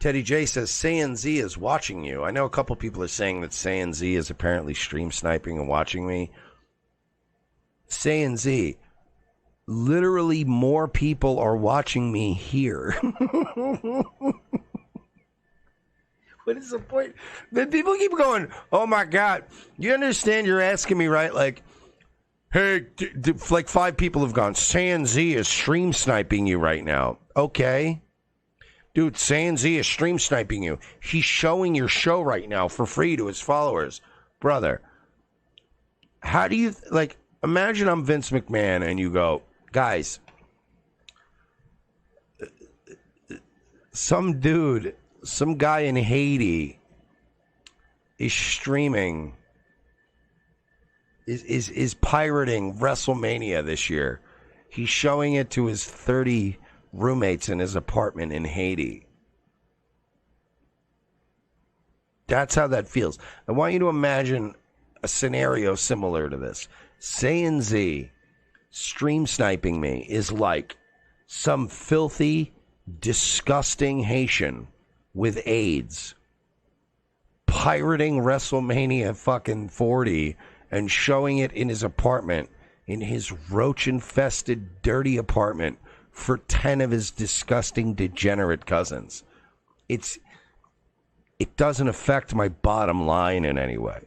Teddy J says Saiyan Z is watching you. I know a couple people are saying that Saiyan Z is apparently stream sniping and watching me. Saiyan Z, literally more people are watching me here. What is the point? Then people keep going, oh my God. You understand you're asking me, right? Like, hey, like 5 people have gone, Saiyan Z is stream sniping you right now. Okay. Dude, Saiyan Z is stream sniping you. He's showing your show right now for free to his followers. Brother, how do you, like, imagine I'm Vince McMahon and you go, guys, some dude, some guy in Haiti is streaming, is pirating WrestleMania this year. He's showing it to his 30 roommates in his apartment in Haiti. That's how that feels. I want you to imagine a scenario similar to this. Saiyan Z stream sniping me is like some filthy, disgusting Haitian with AIDS pirating WrestleMania fucking 40 and showing it in his apartment, in his roach-infested, dirty apartment for 10 of his disgusting, degenerate cousins. It doesn't affect my bottom line in any way.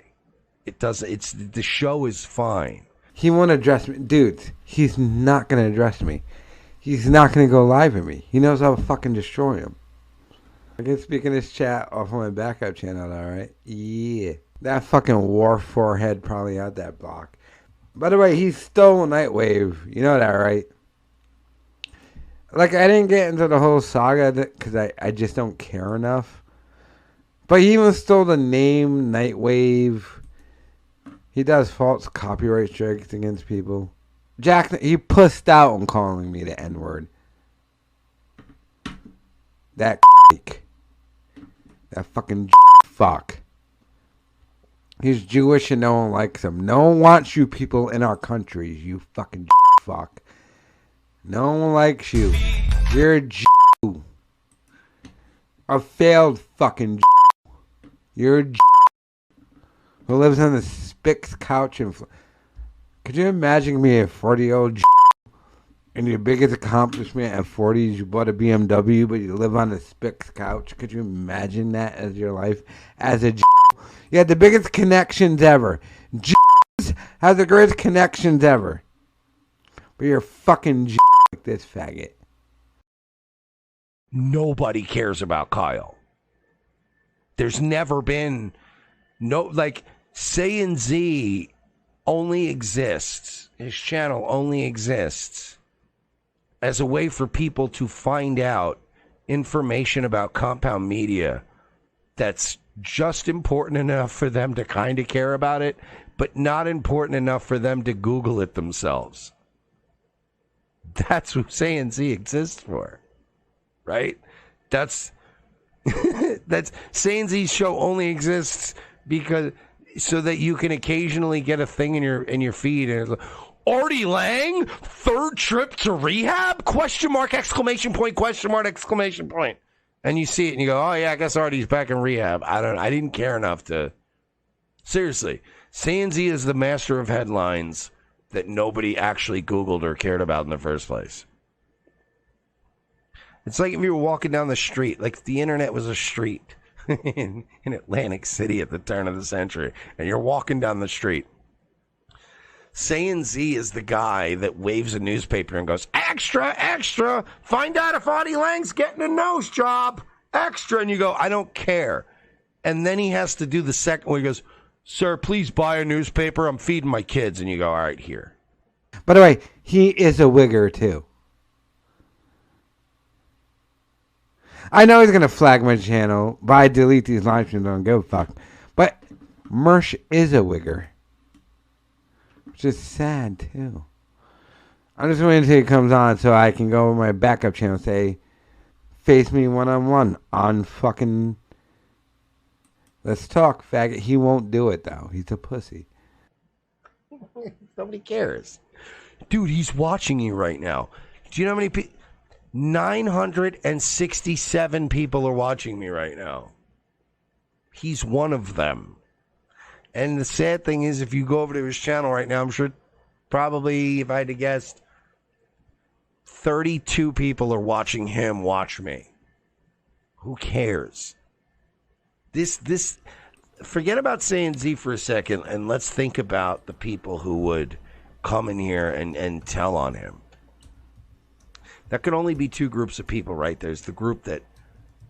It doesn't. The show is fine. He won't address me. Dude, he's not going to address me. He's not going to go live at me. He knows I'll fucking destroy him. I can speak in this chat off of my backup channel, alright? Yeah. That fucking war forehead probably had that block. By the way, he stole Nightwave. You know that, right? Like, I didn't get into the whole saga because I just don't care enough. But he even stole the name Nightwave. He does false copyright strikes against people. Jack, he pussed out on calling me the N-word. That that fucking fuck. He's Jewish and no one likes him. No one wants you people in our countries, you fucking fuck. No one likes you. You're a Jew. A failed fucking Jew. You're a Jew who lives on the Spix couch. Could you imagine me a 40-year-old Jew and your biggest accomplishment at 40 is you bought a BMW, but you live on the Spix couch? Could you imagine that as your life as a Jew? You had the biggest connections ever. Jews have the greatest connections ever. But you're a fucking Jew like this faggot. Nobody cares about Kyle. There's never been no, like, Saiyan Z only exists, his channel only exists as a way for people to find out information about Compound Media that's just important enough for them to kind of care about it, but not important enough for them to Google it themselves. That's what Saiyan Z exists for, right? That's Saiyan Z's show only exists because so that you can occasionally get a thing in your feed and it's like, Artie Lang, 3rd trip to rehab? Question mark, exclamation point, question mark, exclamation point. And you see it and you go, oh yeah, I guess Artie's back in rehab. I didn't care enough to. Seriously, Saiyan Z is the master of headlines that nobody actually Googled or cared about in the first place. It's like if you were walking down the street, like if the internet was a street in Atlantic City at the turn of the century, and you're walking down the street. Saiyan Z is the guy that waves a newspaper and goes, extra, extra, find out if Artie Lang's getting a nose job, extra, and you go, I don't care. And then he has to do the second where he goes, sir, please buy a newspaper, I'm feeding my kids, and you go, all right, here. By the way, he is a wigger too. I know he's going to flag my channel, but I delete these live streams, I don't give a fuck. But Mersh is a wigger. Which is sad, too. I'm just waiting until he comes on so I can go over my backup channel and say, face me one-on-one on fucking... Let's talk, faggot. He won't do it, though. He's a pussy. Nobody cares. Dude, he's watching you right now. Do you know how many people... 967 people are watching me right now. He's one of them. And the sad thing is, if you go over to his channel right now, I'm sure probably, if I had to guess, 32 people are watching him watch me. Who cares? This forget about saying Z for a second, and let's think about the people who would come in here and tell on him. That could only be two groups of people, right? There's the group that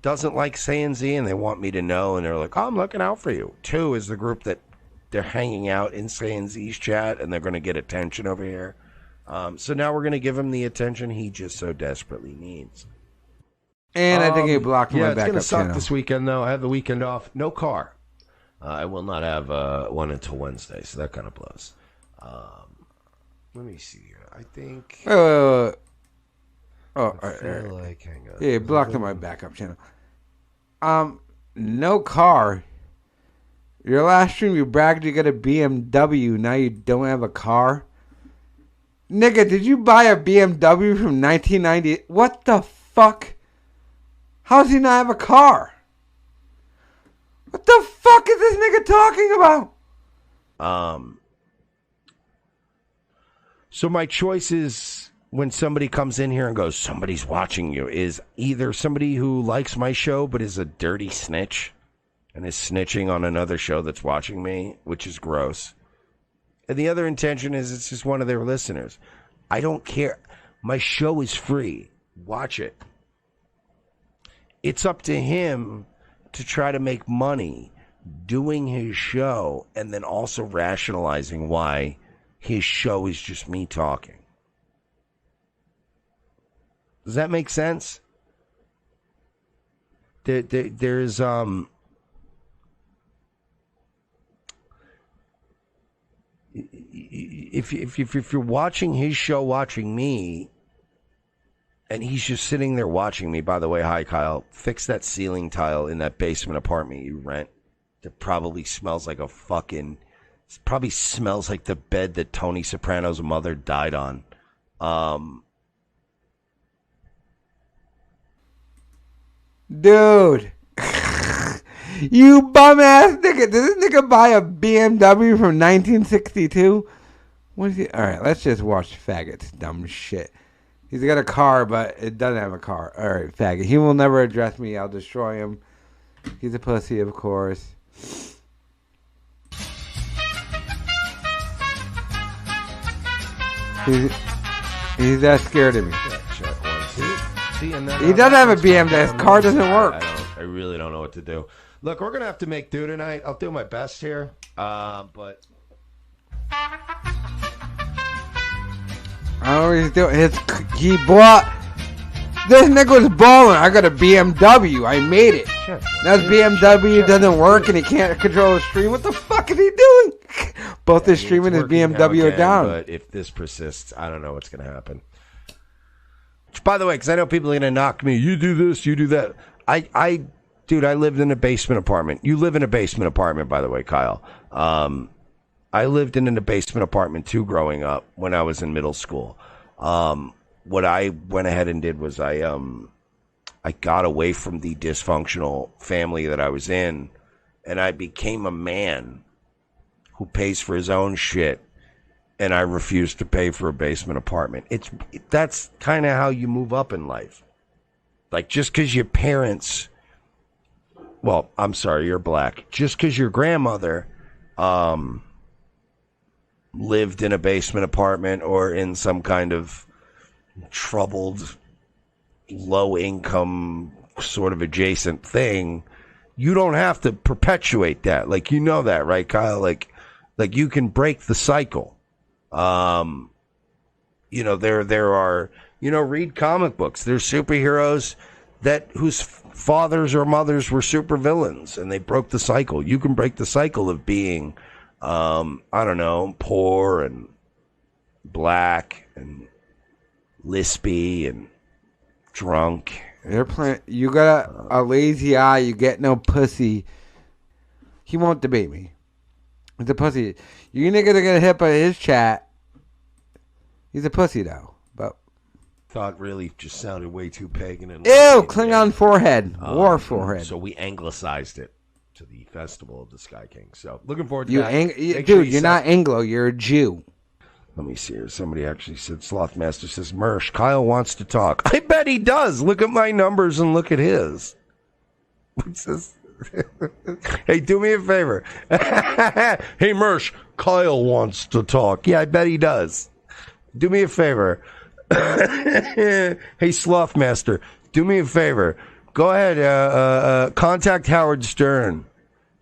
doesn't like saying Z and they want me to know, and they're like, oh, I'm looking out for you. Two is the group that they're hanging out in saying Z's chat and they're going to get attention over here. So now we're going to give him the attention he just so desperately needs. And I think he blocked my backup channel. It's going to suck this weekend, though. I have the weekend off. No car. I will not have one until Wednesday, so that kind of blows. Let me see here. I think... hang on. Yeah, blocked on my backup channel. No car. Your last stream, you bragged you got a BMW. Now you don't have a car. Nigga, did you buy a BMW from 1990? What the fuck? How does he not have a car? What the fuck is this nigga talking about? So my choice is, when somebody comes in here and goes, somebody's watching you, is either somebody who likes my show but is a dirty snitch and is snitching on another show that's watching me, which is gross. And the other intention is it's just one of their listeners. I don't care. My show is free. Watch it. It's up to him to try to make money doing his show and then also rationalizing why his show is just me talking. Does that make sense? There's if you're watching his show, watching me, and he's just sitting there watching me. By the way, hi Kyle, fix that ceiling tile in that basement apartment you rent. That probably smells like probably smells like the bed that Tony Soprano's mother died on. Dude, you bum ass nigga. Did this nigga buy a BMW from 1962? What is he? All right, let's just watch faggots. Dumb shit. He's got a car, but it doesn't have a car. All right, faggot. He will never address me. I'll destroy him. He's a pussy, of course. He's that scared of me. He doesn't have a BMW. His car doesn't work. I really don't know what to do. Look, we're gonna have to make do tonight. I'll do my best here, but I don't know what he's doing. He bought. This nigga was balling. I got a BMW. I made it. Sure. Now his BMW doesn't work and he can't control the stream. What the fuck is he doing? Both his stream and his BMW are down. But if this persists, I don't know what's gonna happen. By the way, because I know people are going to knock me. You do this, you do that. Dude, I lived in a basement apartment. You live in a basement apartment, by the way, Kyle. I lived in a basement apartment, too, growing up when I was in middle school. What I went ahead and did was I got away from the dysfunctional family that I was in, and I became a man who pays for his own shit. And I refuse to pay for a basement apartment. That's kind of how you move up in life. Like, just because your parents, well, I'm sorry, you're black. Just because your grandmother lived in a basement apartment or in some kind of troubled, low-income sort of adjacent thing, you don't have to perpetuate that. Like, you know that, right, Kyle? Like you can break the cycle. There are, read comic books. There's superheroes whose fathers or mothers were supervillains and they broke the cycle. You can break the cycle of being, poor and black and lispy and drunk. You got a lazy eye. You get no pussy. He won't debate me. He's a pussy. You niggas are gonna hit by his chat. He's a pussy though. But thought really just sounded way too pagan. And Ew, Klingon forehead. War forehead. So we anglicized it to the Festival of the Sky King. So looking forward to You that. dude, you're not Anglo. You're a Jew. Let me see here. Somebody actually said, Slothmaster says, Mersh, Kyle wants to talk. I bet he does. Look at my numbers and look at his. What's this? Hey, do me a favor. Hey, Mersh, Kyle wants to talk. Yeah, I bet he does. Do me a favor. Hey, Slothmaster, do me a favor. Go ahead. Contact Howard Stern.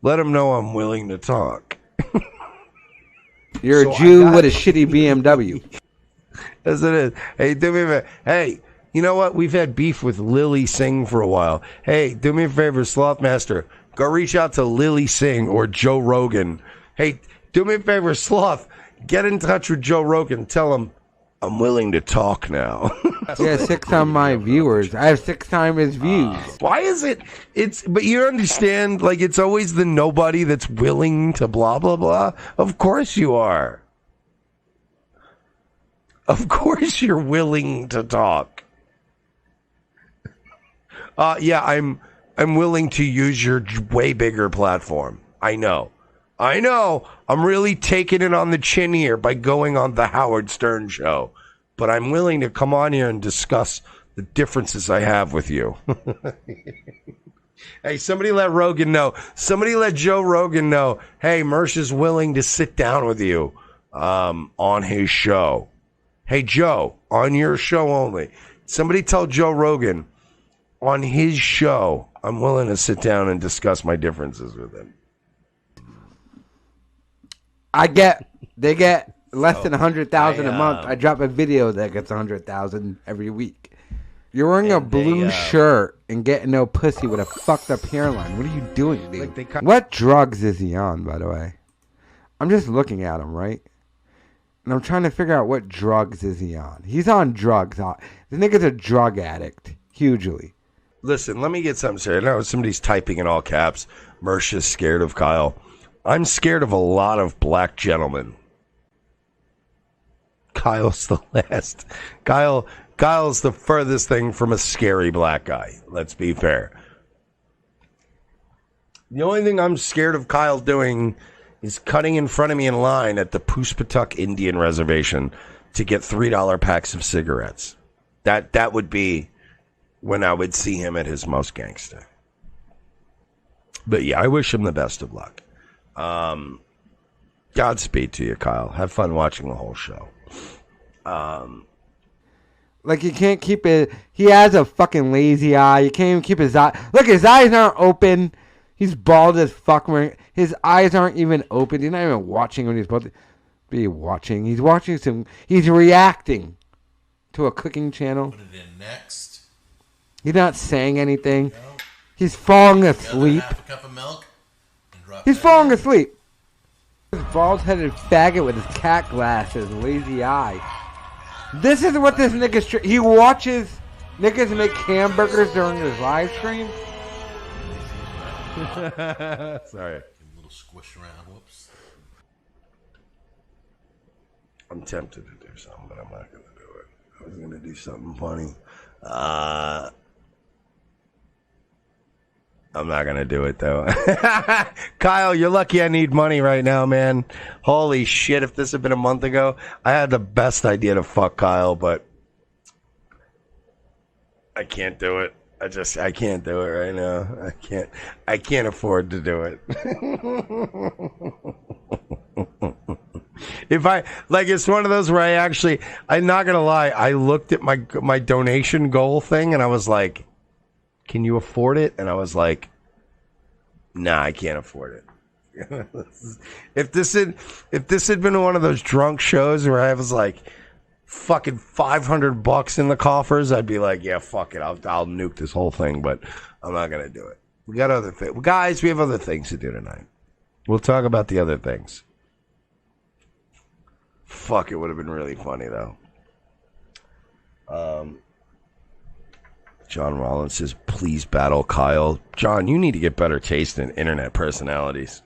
Let him know I'm willing to talk. You're a Jew with a shitty BMW. As it is. Hey, do me a favor. Hey, you know what? We've had beef with Lily Singh for a while. Hey, do me a favor, Slothmaster. Go reach out to Lily Singh or Joe Rogan. Hey, do me a favor, Sloth. Get in touch with Joe Rogan. Tell him I'm willing to talk now. Yeah, 6 times my viewers. I have 6 times his views. Why is it? But you understand, like, it's always the nobody that's willing to blah, blah, blah. Of course you are. Of course you're willing to talk. Yeah, I'm willing to use your way bigger platform. I know. I'm really taking it on the chin here by going on the Howard Stern show. But I'm willing to come on here and discuss the differences I have with you. Hey, somebody let Rogan know. Somebody let Joe Rogan know. Hey, Mersh is willing to sit down with you on his show. Hey, Joe, on your show only. Somebody tell Joe Rogan on his show, I'm willing to sit down and discuss my differences with him. They get less than 100,000 a month. I drop a video that gets 100,000 every week. You're wearing a blue shirt and getting no pussy with a fucked up hairline. What are you doing, dude? What drugs is he on, by the way? I'm just looking at him, right? And I'm trying to figure out what drugs is he on. He's on drugs. This nigga's a drug addict, hugely. Listen, let me get something straight. I know somebody's typing in all caps. Mersh is scared of Kyle. I'm scared of a lot of black gentlemen. Kyle's the last. Kyle's the furthest thing from a scary black guy. Let's be fair. The only thing I'm scared of Kyle doing is cutting in front of me in line at the Puspatuk Indian Reservation to get $3 packs of cigarettes. That would be when I would see him at his most gangster. But yeah, I wish him the best of luck. Godspeed to you, Kyle. Have fun watching the whole show. Like, you can't keep it. He has a fucking lazy eye. You can't even keep his eye. Look, his eyes aren't open. He's bald as fuck. His eyes aren't even open. He's not even watching when he's supposed to be watching. He's watching some. He's reacting to a cooking channel. Put it in next. He's not saying anything. No. He's falling asleep. Half a cup of milk and drop He's falling asleep. This bald-headed faggot with his cat glasses, lazy eye. This is what this nigga... He watches niggas make hamburgers during his live stream. Sorry. A little squish around. Whoops. I'm tempted to do something, but I'm not going to do it. I was going to do something funny. I'm not going to do it, though. Kyle, you're lucky I need money right now, man. Holy shit, if this had been a month ago, I had the best idea to fuck Kyle, but I can't do it. I can't do it right now. I can't afford to do it. It's one of those where I'm not going to lie, I looked at my donation goal thing and I was like, can you afford it? And I was like, nah, I can't afford it. If this had been one of those drunk shows where I was like fucking $500 in the coffers, I'd be like, yeah, fuck it. I'll nuke this whole thing, but I'm not going to do it. We got other things. Guys, we have other things to do tonight. We'll talk about the other things. Fuck, it would have been really funny, though. John Rollins says, please battle Kyle. John, you need to get better taste in internet personalities.